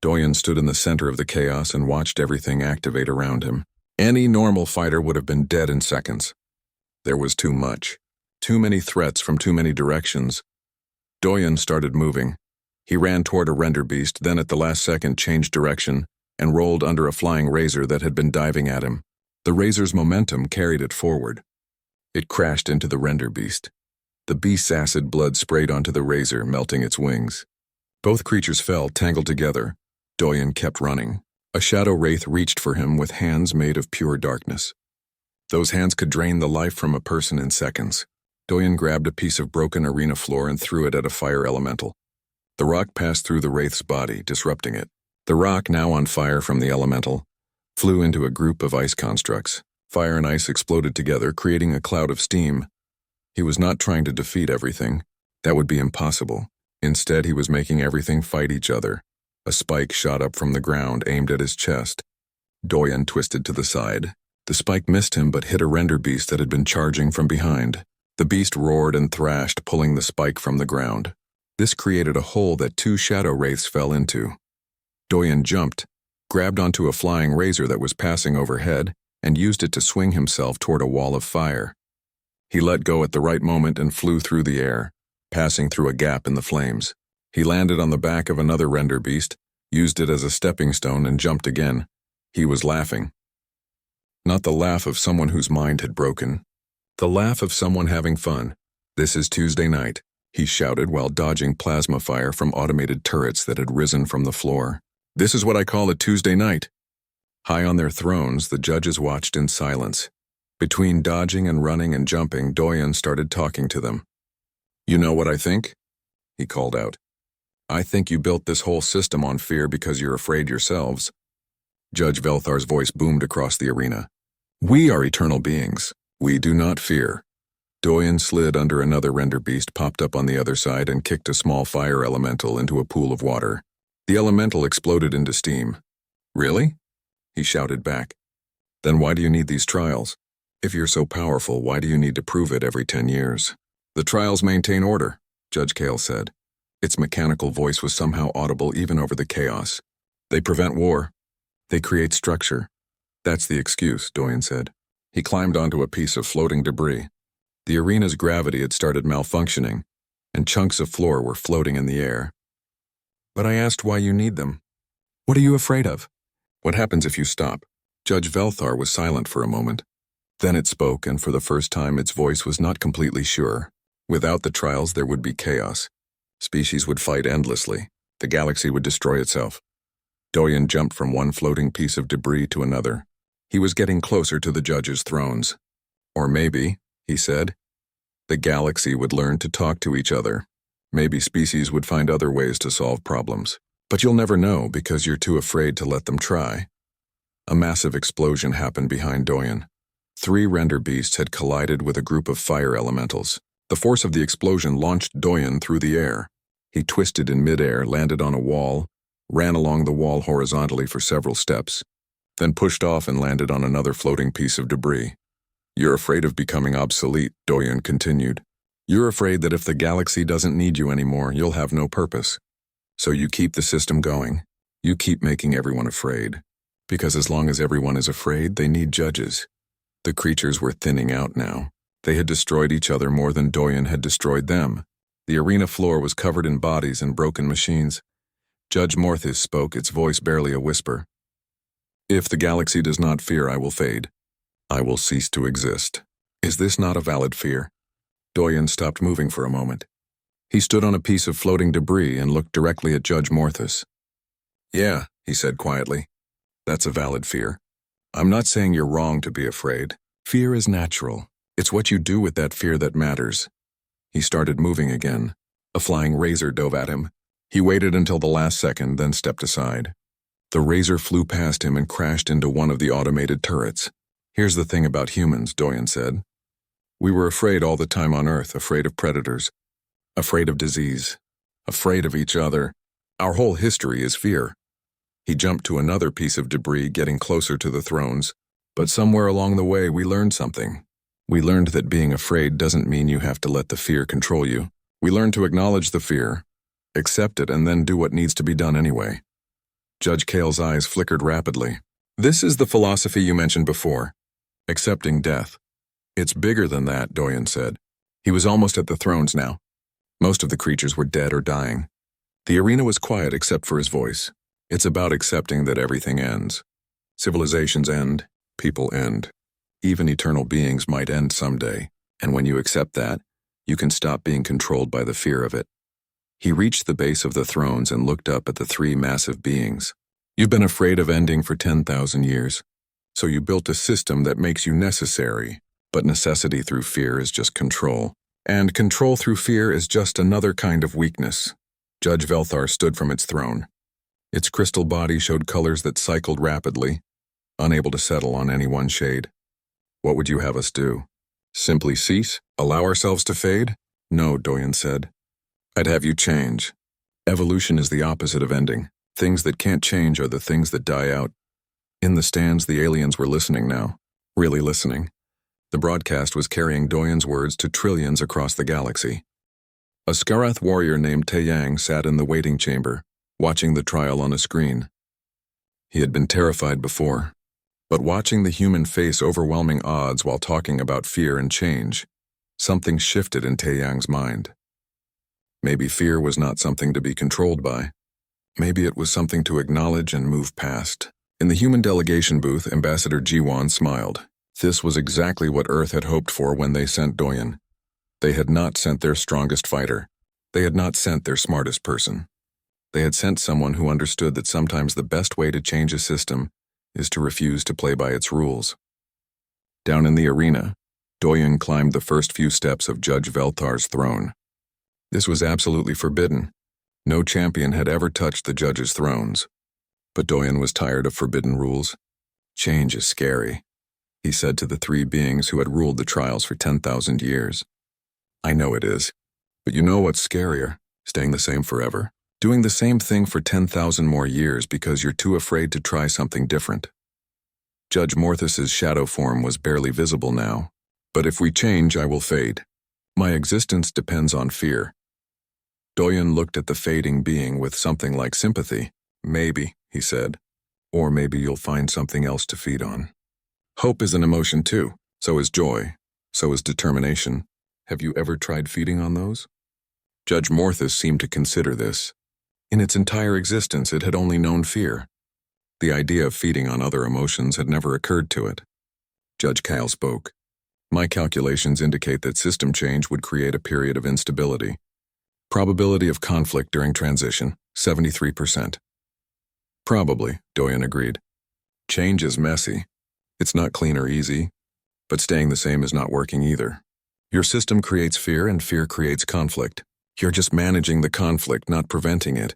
Doyen stood in the center of the chaos and watched everything activate around him. Any normal fighter would have been dead in seconds. There was too much. Too many threats from too many directions. Doyen started moving. He ran toward a render beast, then at the last second changed direction and rolled under a flying razor that had been diving at him. The razor's momentum carried it forward. It crashed into the render beast. The beast's acid blood sprayed onto the razor, melting its wings. Both creatures fell, tangled together. Doyen kept running. A shadow wraith reached for him with hands made of pure darkness. Those hands could drain the life from a person in seconds. Doyen grabbed a piece of broken arena floor and threw it at a fire elemental. The rock passed through the wraith's body, disrupting it. The rock, now on fire from the elemental, flew into a group of ice constructs. Fire and ice exploded together, creating a cloud of steam. He was not trying to defeat everything. That would be impossible. Instead, he was making everything fight each other. A spike shot up from the ground, aimed at his chest. Doyen twisted to the side. The spike missed him but hit a render beast that had been charging from behind. The beast roared and thrashed, pulling the spike from the ground. This created a hole that 2 shadow wraiths fell into. Doyen jumped, grabbed onto a flying razor that was passing overhead, and used it to swing himself toward a wall of fire. He let go at the right moment and flew through the air, passing through a gap in the flames. He landed on the back of another render beast, used it as a stepping stone, and jumped again. He was laughing. Not the laugh of someone whose mind had broken. The laugh of someone having fun. "This is Tuesday night," he shouted while dodging plasma fire from automated turrets that had risen from the floor. "This is what I call a Tuesday night." High on their thrones, the judges watched in silence. Between dodging and running and jumping, Doyen started talking to them. "You know what I think?" he called out. "I think you built this whole system on fear because you're afraid yourselves." Judge Velthar's voice boomed across the arena. "We are eternal beings. We do not fear." Doyen slid under another render beast, popped up on the other side, and kicked a small fire elemental into a pool of water. The elemental exploded into steam. "Really?" he shouted back. "Then why do you need these trials? If you're so powerful, why do you need to prove it every 10 years? "The trials maintain order," Judge Kale said. Its mechanical voice was somehow audible even over the chaos. "They prevent war. They create structure." "That's the excuse," Doyen said. He climbed onto a piece of floating debris. The arena's gravity had started malfunctioning, and chunks of floor were floating in the air. "But I asked why you need them. What are you afraid of? What happens if you stop?" Judge Velthar was silent for a moment. Then it spoke, and for the first time its voice was not completely sure. Without the trials, there would be chaos. Species would fight endlessly. The galaxy would destroy itself. Doyen jumped from one floating piece of debris to another. He was getting closer to the judges' thrones. "Or maybe," he said, "the galaxy would learn to talk to each other." Maybe species would find other ways to solve problems. But you'll never know because you're too afraid to let them try. A massive explosion happened behind Doyen. 3 render beasts had collided with a group of fire elementals. The force of the explosion launched Doyen through the air. He twisted in midair, landed on a wall, ran along the wall horizontally for several steps, then pushed off and landed on another floating piece of debris. You're afraid of becoming obsolete, Doyen continued. You're afraid that if the galaxy doesn't need you anymore, you'll have no purpose. So you keep the system going. You keep making everyone afraid. Because as long as everyone is afraid, they need judges. The creatures were thinning out now. They had destroyed each other more than Doyen had destroyed them. The arena floor was covered in bodies and broken machines. Judge Morthis spoke, its voice barely a whisper. If the galaxy does not fear, I will fade. I will cease to exist. Is this not a valid fear? Doyen stopped moving for a moment. He stood on a piece of floating debris and looked directly at Judge Morthis. Yeah, he said quietly. That's a valid fear. I'm not saying you're wrong to be afraid. Fear is natural. It's what you do with that fear that matters. He started moving again. A flying razor dove at him. He waited until the last second, then stepped aside. The razor flew past him and crashed into one of the automated turrets. Here's the thing about humans, Doyen said. We were afraid all the time on Earth, afraid of predators, afraid of disease, afraid of each other. Our whole history is fear. He jumped to another piece of debris, getting closer to the thrones. But somewhere along the way, we learned something. We learned that being afraid doesn't mean you have to let the fear control you. We learned to acknowledge the fear, accept it, and then do what needs to be done anyway. Judge Kale's eyes flickered rapidly. This is the philosophy you mentioned before. Accepting death. It's bigger than that, Doyen said. He was almost at the thrones now. Most of the creatures were dead or dying. The arena was quiet except for his voice. It's about accepting that everything ends. Civilizations end, people end. Even eternal beings might end someday, and when you accept that, you can stop being controlled by the fear of it. He reached the base of the thrones and looked up at the 3 massive beings. You've been afraid of ending for 10,000 years, so you built a system that makes you necessary, but necessity through fear is just control. And control through fear is just another kind of weakness. Judge Velthar stood from its throne. Its crystal body showed colors that cycled rapidly, unable to settle on any one shade. What would you have us do? Simply cease? Allow ourselves to fade? No, Doyen said. I'd have you change. Evolution is the opposite of ending. Things that can't change are the things that die out. In the stands, the aliens were listening now. Really listening. The broadcast was carrying Doyen's words to trillions across the galaxy. A Skarath warrior named Taeyang sat in the waiting chamber, watching the trial on a screen. He had been terrified before, but watching the human face overwhelming odds while talking about fear and change, something shifted in Taeyang's mind. Maybe fear was not something to be controlled by. Maybe it was something to acknowledge and move past. In the human delegation booth, Ambassador Jiwan smiled. This was exactly what Earth had hoped for when they sent Doyen. They had not sent their strongest fighter. They had not sent their smartest person. They had sent someone who understood that sometimes the best way to change a system is to refuse to play by its rules. Down in the arena, Doyen climbed the first few steps of Judge Velthar's throne. This was absolutely forbidden. No champion had ever touched the judges' thrones. But Doyen was tired of forbidden rules. Change is scary, he said to the 3 beings who had ruled the trials for 10,000 years. I know it is. But you know what's scarier? Staying the same forever. Doing the same thing for 10,000 more years because you're too afraid to try something different. Judge Morthis's shadow form was barely visible now. But if we change, I will fade. My existence depends on fear. Doyen looked at the fading being with something like sympathy. Maybe, he said. Or maybe you'll find something else to feed on. Hope is an emotion too. So is joy. So is determination. Have you ever tried feeding on those? Judge Morthis seemed to consider this. In its entire existence, it had only known fear. The idea of feeding on other emotions had never occurred to it. Judge Kyle spoke. My calculations indicate that system change would create a period of instability. Probability of conflict during transition, 73%. Probably, Doyen agreed. Change is messy. It's not clean or easy, but staying the same is not working either. Your system creates fear and fear creates conflict. You're just managing the conflict, not preventing it.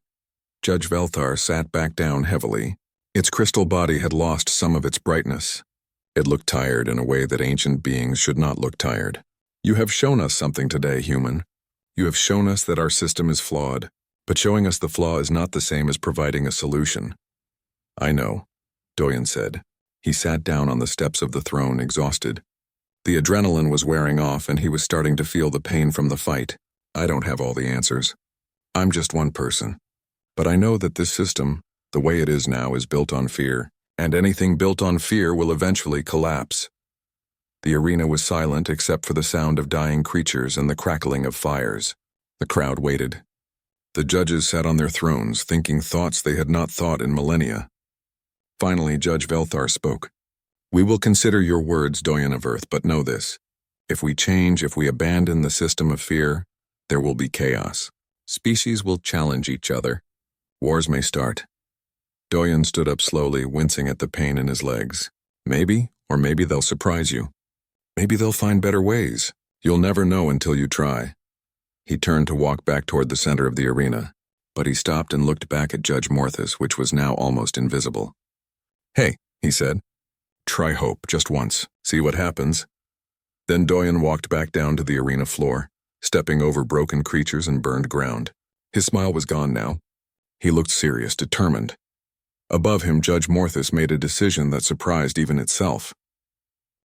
Judge Velthar sat back down heavily. Its crystal body had lost some of its brightness. It looked tired in a way that ancient beings should not look tired. You have shown us something today, human. You have shown us that our system is flawed, but showing us the flaw is not the same as providing a solution. I know, Doyen said. He sat down on the steps of the throne, exhausted. The adrenaline was wearing off and he was starting to feel the pain from the fight. I don't have all the answers. I'm just one person. But I know that this system, the way it is now, is built on fear, and anything built on fear will eventually collapse. The arena was silent except for the sound of dying creatures and the crackling of fires. The crowd waited. The judges sat on their thrones, thinking thoughts they had not thought in millennia. Finally, Judge Velthar spoke. We will consider your words, Doyen of Earth, but know this. If we change, if we abandon the system of fear, there will be chaos. Species will challenge each other. Wars may start. Doyen stood up slowly, wincing at the pain in his legs. Maybe, or maybe they'll surprise you. Maybe they'll find better ways. You'll never know until you try. He turned to walk back toward the center of the arena, but he stopped and looked back at Judge Morthus, which was now almost invisible. Hey, he said. Try hope, just once. See what happens. Then Doyen walked back down to the arena floor, stepping over broken creatures and burned ground. His smile was gone now. He looked serious, determined. Above him, Judge Morthus made a decision that surprised even itself.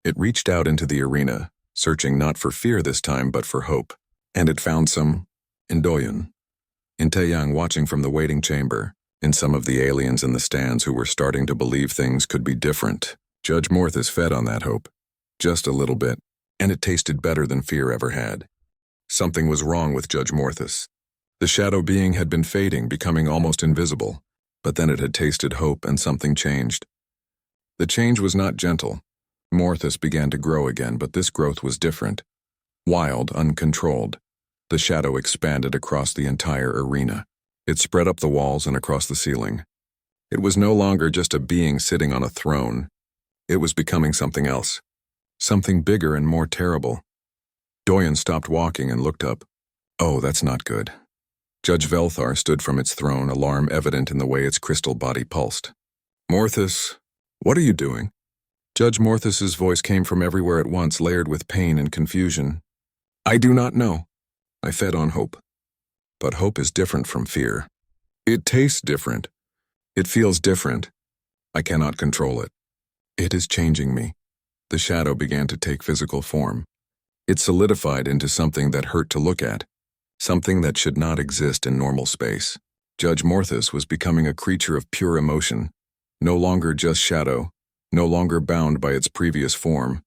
It reached out into the arena, searching not for fear this time, but for hope. And it found some in Doyen, in Taeyang watching from the waiting chamber, in some of the aliens in the stands who were starting to believe things could be different. Judge Morthus fed on that hope, just a little bit, and it tasted better than fear ever had. Something was wrong with Judge Morthus. The shadow being had been fading, becoming almost invisible, but then it had tasted hope and something changed. The change was not gentle. Morthus began to grow again, but this growth was different. Wild, uncontrolled. The shadow expanded across the entire arena. It spread up the walls and across the ceiling. It was no longer just a being sitting on a throne. It was becoming something else. Something bigger and more terrible. Doyen stopped walking and looked up. Oh, that's not good. Judge Velthar stood from its throne, alarm evident in the way its crystal body pulsed. Morthus, what are you doing? Judge Morthus's voice came from everywhere at once, layered with pain and confusion. I do not know. I fed on hope. But hope is different from fear. It tastes different. It feels different. I cannot control it. It is changing me. The shadow began to take physical form. It solidified into something that hurt to look at, something that should not exist in normal space. Judge Morthus was becoming a creature of pure emotion, no longer just shadow, no longer bound by its previous form.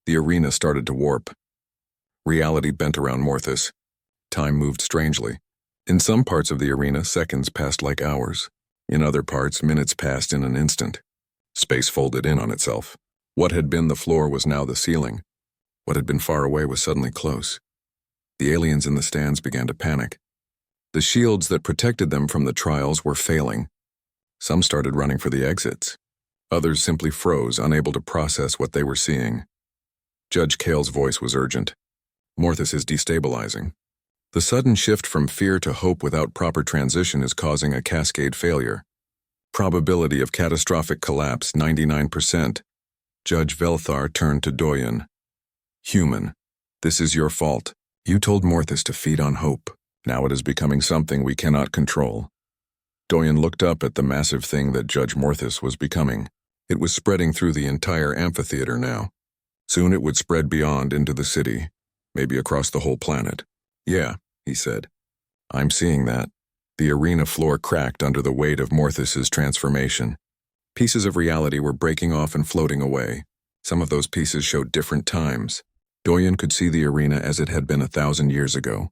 The arena started to warp. Reality bent around Morthus. Time moved strangely. In some parts of the arena, seconds passed like hours. In other parts, minutes passed in an instant. Space folded in on itself. What had been the floor was now the ceiling. What had been far away was suddenly close. The aliens in the stands began to panic. The shields that protected them from the trials were failing. Some started running for the exits. Others simply froze, unable to process what they were seeing. Judge Kale's voice was urgent. Morthus is destabilizing. The sudden shift from fear to hope without proper transition is causing a cascade failure. Probability of catastrophic collapse, 99%. Judge Velthar turned to Doyen. Human, this is your fault. You told Morthus to feed on hope. Now it is becoming something we cannot control. Doyen looked up at the massive thing that Judge Morthus was becoming. It was spreading through the entire amphitheater now. Soon it would spread beyond into the city, maybe across the whole planet. Yeah, he said. I'm seeing that. The arena floor cracked under the weight of Morthus's transformation. Pieces of reality were breaking off and floating away. Some of those pieces showed different times. Doyen could see the arena as it had been 1,000 years ago.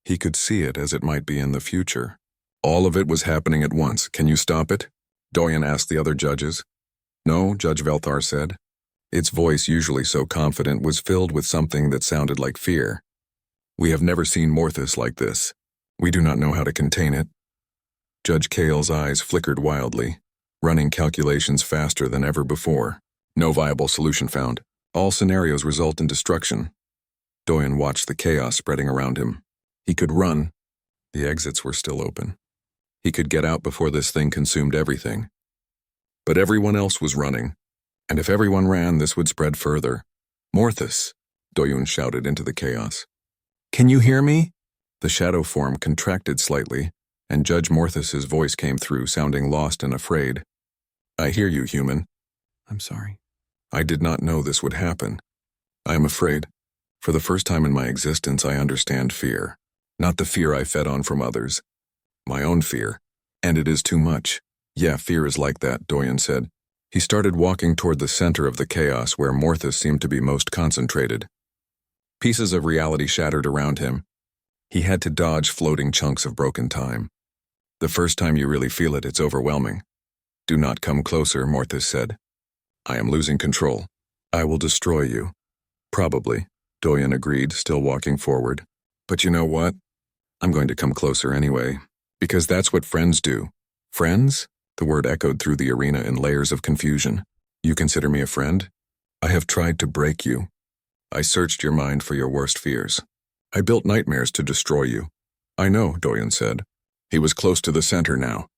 He could see it as it might be in the future. All of it was happening at once. Can you stop it? Doyen asked the other judges. No, Judge Velthar said. Its voice, usually so confident, was filled with something that sounded like fear. We have never seen Morthus like this. We do not know how to contain it. Judge Kale's eyes flickered wildly, running calculations faster than ever before. No viable solution found. All scenarios result in destruction. Doyen watched the chaos spreading around him. He could run. The exits were still open. He could get out before this thing consumed everything. But everyone else was running, and if everyone ran, this would spread further. Morthus, Doyun shouted into the chaos. Can you hear me? The shadow form contracted slightly, and Judge Morthus's voice came through, sounding lost and afraid. I hear you, human. I'm sorry. I did not know this would happen. I am afraid. For the first time in my existence, I understand fear. Not the fear I fed on from others. My own fear. And it is too much. Yeah, fear is like that, Doyen said. He started walking toward the center of the chaos where Morthus seemed to be most concentrated. Pieces of reality shattered around him. He had to dodge floating chunks of broken time. The first time you really feel it, it's overwhelming. Do not come closer, Morthus said. I am losing control. I will destroy you. Probably, Doyen agreed, still walking forward. But you know what? I'm going to come closer anyway, because that's what friends do. Friends? The word echoed through the arena in layers of confusion. You consider me a friend? I have tried to break you. I searched your mind for your worst fears. I built nightmares to destroy you. I know, Doyen said. He was close to the center now.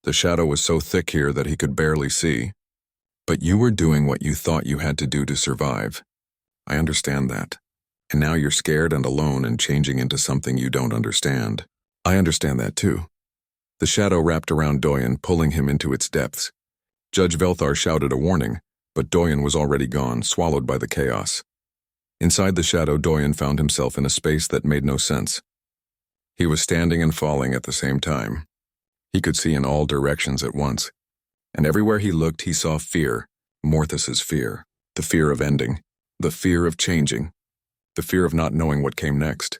The shadow was so thick here that he could barely see. But you were doing what you thought you had to do to survive. I understand that. And now you're scared and alone and changing into something you don't understand. I understand that too. The shadow wrapped around Doyen, pulling him into its depths. Judge Velthar shouted a warning, but Doyen was already gone, swallowed by the chaos. Inside the shadow, Doyen found himself in a space that made no sense. He was standing and falling at the same time. He could see in all directions at once, and everywhere he looked he saw fear, Morthus's fear, the fear of ending, the fear of changing, the fear of not knowing what came next.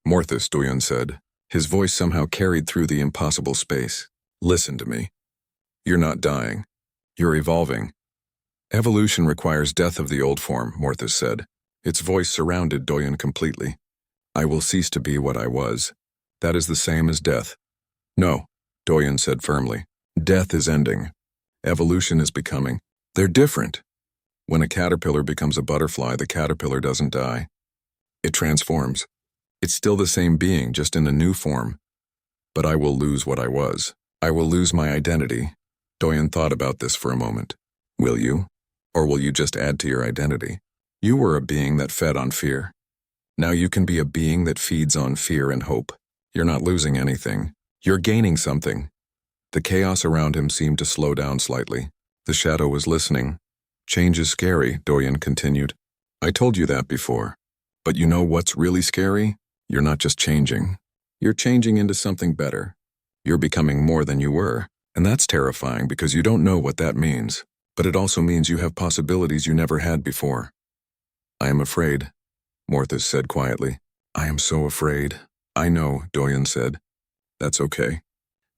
Morthus, Doyen said. His voice somehow carried through the impossible space. Listen to me. You're not dying. You're evolving. Evolution requires death of the old form, Morthus said. Its voice surrounded Doyen completely. I will cease to be what I was. That is the same as death. No, Doyen said firmly. Death is ending. Evolution is becoming. They're different. When a caterpillar becomes a butterfly, the caterpillar doesn't die. It transforms. It's still the same being, just in a new form. But I will lose what I was. I will lose my identity. Doyen thought about this for a moment. Will you? Or will you just add to your identity? You were a being that fed on fear. Now you can be a being that feeds on fear and hope. You're not losing anything. You're gaining something. The chaos around him seemed to slow down slightly. The shadow was listening. Change is scary, Doyen continued. I told you that before. But you know what's really scary? You're not just changing. You're changing into something better. You're becoming more than you were, and that's terrifying because you don't know what that means. But it also means you have possibilities you never had before. I am afraid, Morthus said quietly. I am so afraid. I know, Doyen said. That's okay.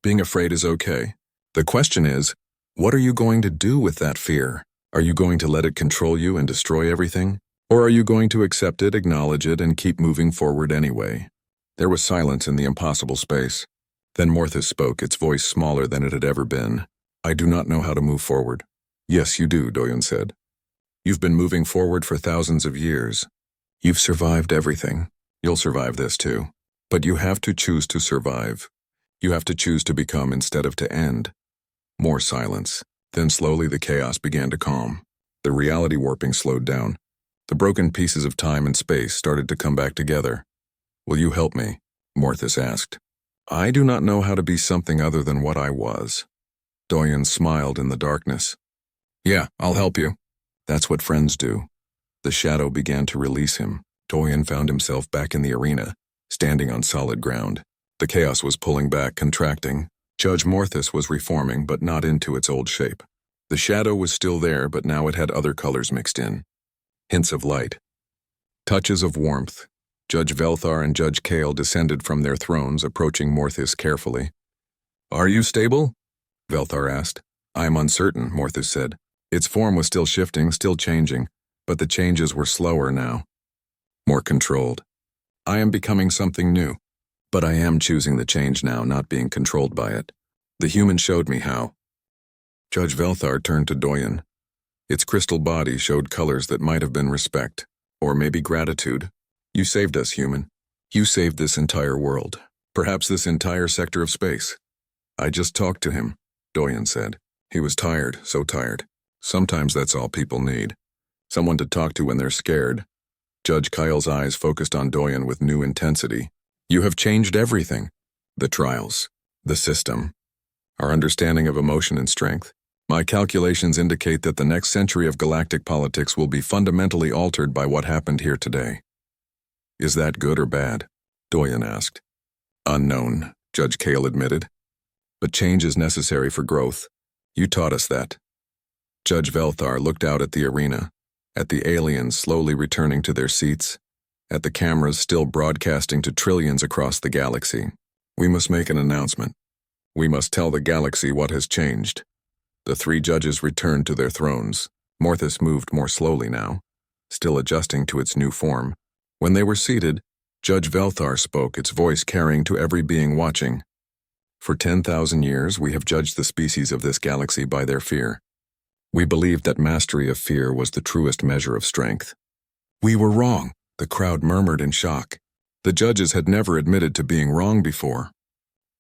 Being afraid is okay. The question is, what are you going to do with that fear? Are you going to let it control you and destroy everything? Or are you going to accept it, acknowledge it, and keep moving forward anyway? There was silence in the impossible space. Then Morthus spoke, its voice smaller than it had ever been. I do not know how to move forward. Yes, you do, Doyen said. You've been moving forward for thousands of years. You've survived everything. You'll survive this too. But you have to choose to survive. You have to choose to become instead of to end. More silence. Then slowly the chaos began to calm. The reality warping slowed down. The broken pieces of time and space started to come back together. Will you help me? Morthus asked. I do not know how to be something other than what I was. Doyen smiled in the darkness. Yeah, I'll help you. That's what friends do. The shadow began to release him. Doyen found himself back in the arena, standing on solid ground. The chaos was pulling back, contracting. Judge Morthus was reforming, but not into its old shape. The shadow was still there, but now it had other colors mixed in. Hints of light. Touches of warmth. Judge Velthar and Judge Kale descended from their thrones, approaching Morthus carefully. Are you stable? Velthar asked. I am uncertain, Morthus said. Its form was still shifting, still changing, but the changes were slower now. More controlled. I am becoming something new, but I am choosing the change now, not being controlled by it. The human showed me how. Judge Velthar turned to Doyen. Its crystal body showed colors that might have been respect, or maybe gratitude. You saved us, human. You saved this entire world, perhaps this entire sector of space. I just talked to him, Doyen said. He was tired, so tired. Sometimes that's all people need. Someone to talk to when they're scared. Judge Kyle's eyes focused on Doyen with new intensity. You have changed everything. The trials, the system, our understanding of emotion and strength. My calculations indicate that the next century of galactic politics will be fundamentally altered by what happened here today. Is that good or bad? Doyen asked. Unknown, Judge Kale admitted. But change is necessary for growth. You taught us that. Judge Velthar looked out at the arena, at the aliens slowly returning to their seats, at the cameras still broadcasting to trillions across the galaxy. We must make an announcement. We must tell the galaxy what has changed. The three judges returned to their thrones. Morthus moved more slowly now, still adjusting to its new form. When they were seated, Judge Velthar spoke, its voice carrying to every being watching. For 10,000 years, we have judged the species of this galaxy by their fear. We believed that mastery of fear was the truest measure of strength. We were wrong, the crowd murmured in shock. The judges had never admitted to being wrong before.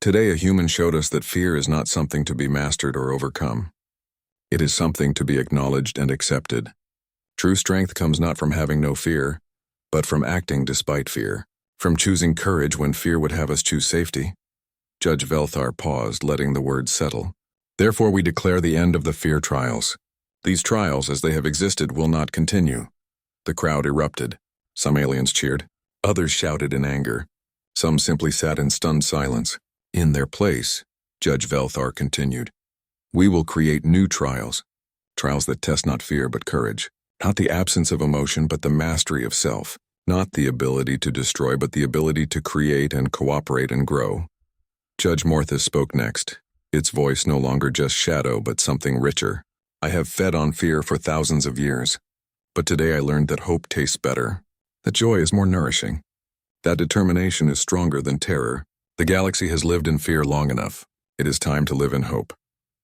Today, a human showed us that fear is not something to be mastered or overcome. It is something to be acknowledged and accepted. True strength comes not from having no fear, but from acting despite fear, from choosing courage when fear would have us choose safety. Judge Velthar paused, letting the words settle. Therefore we declare the end of the fear trials. These trials, as they have existed, will not continue. The crowd erupted. Some aliens cheered. Others shouted in anger. Some simply sat in stunned silence. In their place, Judge Velthar continued, we will create new trials. Trials that test not fear but courage. Not the absence of emotion but the mastery of self. Not the ability to destroy but the ability to create and cooperate and grow. Judge Morthus spoke next, its voice no longer just shadow but something richer. I have fed on fear for thousands of years, but today I learned that hope tastes better, that joy is more nourishing, that determination is stronger than terror. The galaxy has lived in fear long enough. It is time to live in hope.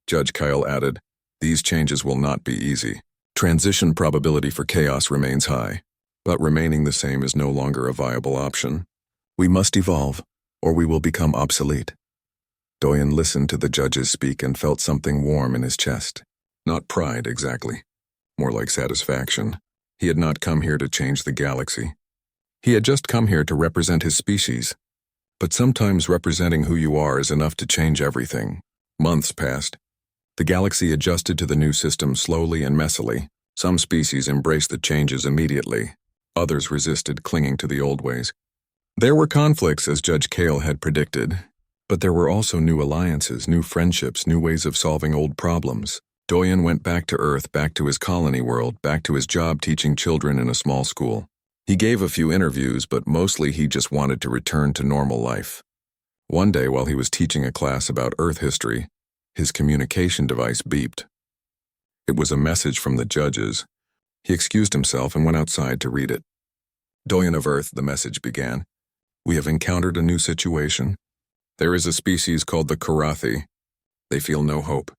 Judge Kyle added, these changes will not be easy. Transition probability for chaos remains high, but remaining the same is no longer a viable option. We must evolve, or we will become obsolete. Doyen listened to the judges speak and felt something warm in his chest. Not pride, exactly. More like satisfaction. He had not come here to change the galaxy. He had just come here to represent his species. But sometimes representing who you are is enough to change everything. Months passed. The galaxy adjusted to the new system slowly and messily. Some species embraced the changes immediately. Others resisted, clinging to the old ways. There were conflicts, as Judge Kale had predicted. But there were also new alliances, new friendships, new ways of solving old problems. Doyen went back to Earth, back to his colony world, back to his job teaching children in a small school. He gave a few interviews, but mostly he just wanted to return to normal life. One day, while he was teaching a class about Earth history, his communication device beeped. It was a message from the judges. He excused himself and went outside to read it. Doyen of Earth, the message began. We have encountered a new situation. There is a species called the Karathi. They feel no hope.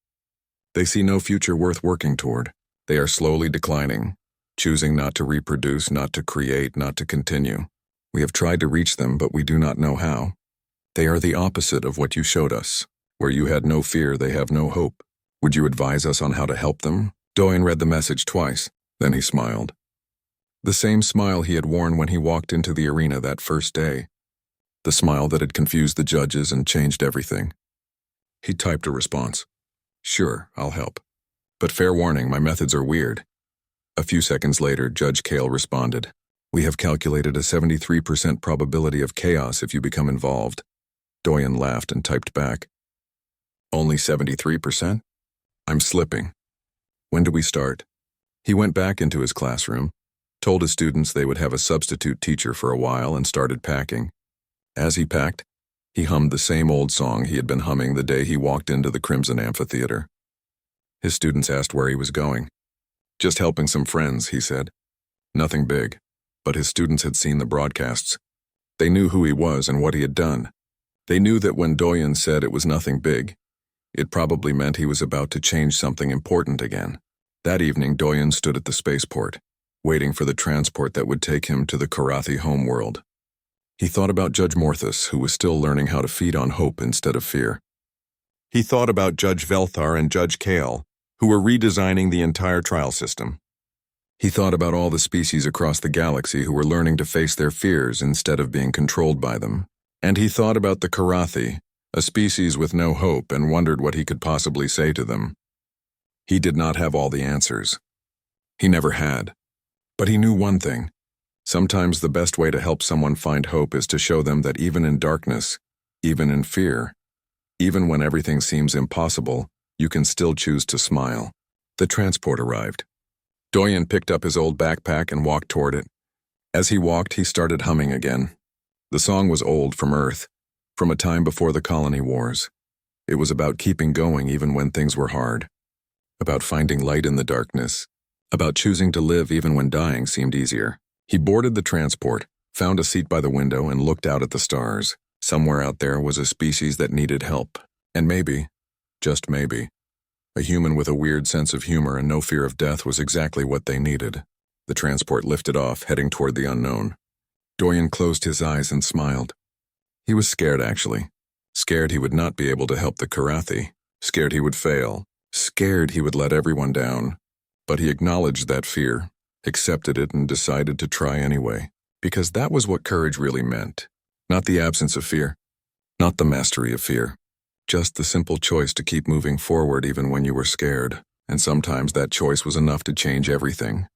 They see no future worth working toward. They are slowly declining, choosing not to reproduce, not to create, not to continue. We have tried to reach them, but we do not know how. They are the opposite of what you showed us. Where you had no fear, they have no hope. Would you advise us on how to help them? Doyen read the message twice, then he smiled. The same smile he had worn when he walked into the arena that first day. The smile that had confused the judges and changed everything. He typed a response. Sure, I'll help. But fair warning, my methods are weird. A few seconds later, Judge Kale responded. We have calculated a 73% probability of chaos if you become involved. Doyen laughed and typed back. Only 73%? I'm slipping. When do we start? He went back into his classroom, told his students they would have a substitute teacher for a while, and started packing. As he packed, he hummed the same old song he had been humming the day he walked into the Crimson Amphitheater. His students asked where he was going. Just helping some friends, he said. Nothing big, but his students had seen the broadcasts. They knew who he was and what he had done. They knew that when Doyen said it was nothing big, it probably meant he was about to change something important again. That evening, Doyen stood at the spaceport, waiting for the transport that would take him to the Karathi homeworld. He thought about Judge Morthus, who was still learning how to feed on hope instead of fear. He thought about Judge Velthar and Judge Kale, who were redesigning the entire trial system. He thought about all the species across the galaxy who were learning to face their fears instead of being controlled by them. And he thought about the Karathi, a species with no hope, and wondered what he could possibly say to them. He did not have all the answers. He never had. But he knew one thing. Sometimes the best way to help someone find hope is to show them that even in darkness, even in fear, even when everything seems impossible, you can still choose to smile. The transport arrived. Doyen picked up his old backpack and walked toward it. As he walked, he started humming again. The song was old from Earth, from a time before the colony wars. It was about keeping going even when things were hard, about finding light in the darkness, about choosing to live even when dying seemed easier. He boarded the transport, found a seat by the window, and looked out at the stars. Somewhere out there was a species that needed help. And maybe, just maybe, a human with a weird sense of humor and no fear of death was exactly what they needed. The transport lifted off, heading toward the unknown. Doyen closed his eyes and smiled. He was scared, actually. Scared he would not be able to help the Karathi. Scared he would fail. Scared he would let everyone down. But he acknowledged that fear, accepted it, and decided to try anyway. Because that was what courage really meant. Not the absence of fear. Not the mastery of fear. Just the simple choice to keep moving forward even when you were scared. And sometimes that choice was enough to change everything.